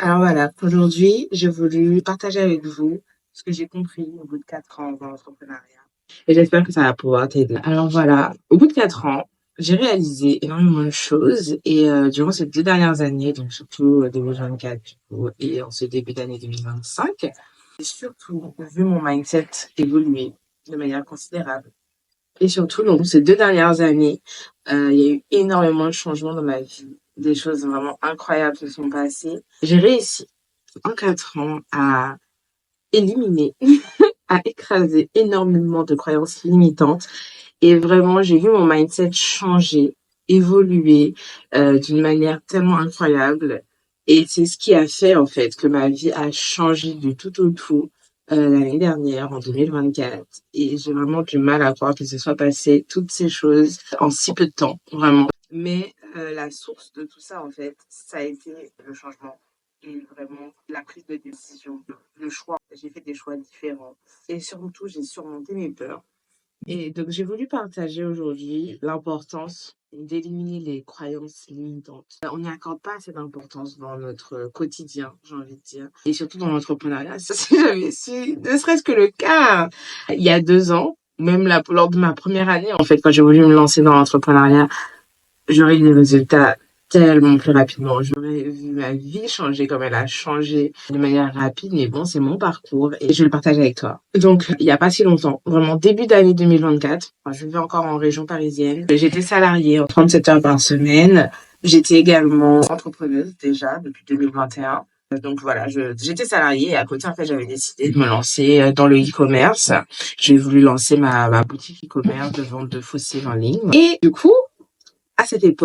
Alors voilà, aujourd'hui, j'ai voulu partager avec vous ce que j'ai compris au bout de 4 ans dans l'entrepreneuriat. Et j'espère que ça va pouvoir t'aider. Alors voilà, au bout de 4 ans, j'ai réalisé énormément de choses et durant ces 2 dernières années, donc surtout 2024 du coup, et en ce début d'année 2025, j'ai surtout vu mon mindset évoluer de manière considérable. Et surtout, donc, ces 2 dernières années, il y a eu énormément de changements dans ma vie. Des choses vraiment incroyables se sont passées. J'ai réussi en 4 ans à éliminer, à écraser énormément de croyances limitantes. Et vraiment, j'ai vu mon mindset changer, évoluer d'une manière tellement incroyable. Et c'est ce qui a fait, en fait, que ma vie a changé du tout au tout l'année dernière, en 2024. Et j'ai vraiment du mal à croire que ce soit passé toutes ces choses en si peu de temps, vraiment. Mais la source de tout ça, en fait, ça a été le changement et vraiment la prise de décision, le choix. J'ai fait des choix différents. Et surtout, j'ai surmonté mes peurs. Et donc, j'ai voulu partager aujourd'hui l'importance d'éliminer les croyances limitantes. On n'y accorde pas assez d'importance dans notre quotidien, j'ai envie de dire. Et surtout dans l'entrepreneuriat. Ça, si j'avais su, ne serait-ce que le cas il y a 2 ans, même là, lors de ma première année, en fait, quand j'ai voulu me lancer dans l'entrepreneuriat, j'aurais eu des résultats tellement plus rapidement. J'aurais vu ma vie changer comme elle a changé de manière rapide. Mais bon, c'est mon parcours et je vais le partager avec toi. Donc, il y a pas si longtemps, vraiment début d'année 2024, enfin, je vivais encore en région parisienne. J'étais salariée en 37 heures par semaine. J'étais également entrepreneuse déjà depuis 2021. Donc voilà, j'étais salariée et à côté, en fait, j'avais décidé de me lancer dans le e-commerce. J'ai voulu lancer ma boutique e-commerce de vente de fossiles en ligne. Et du coup, à cette époque,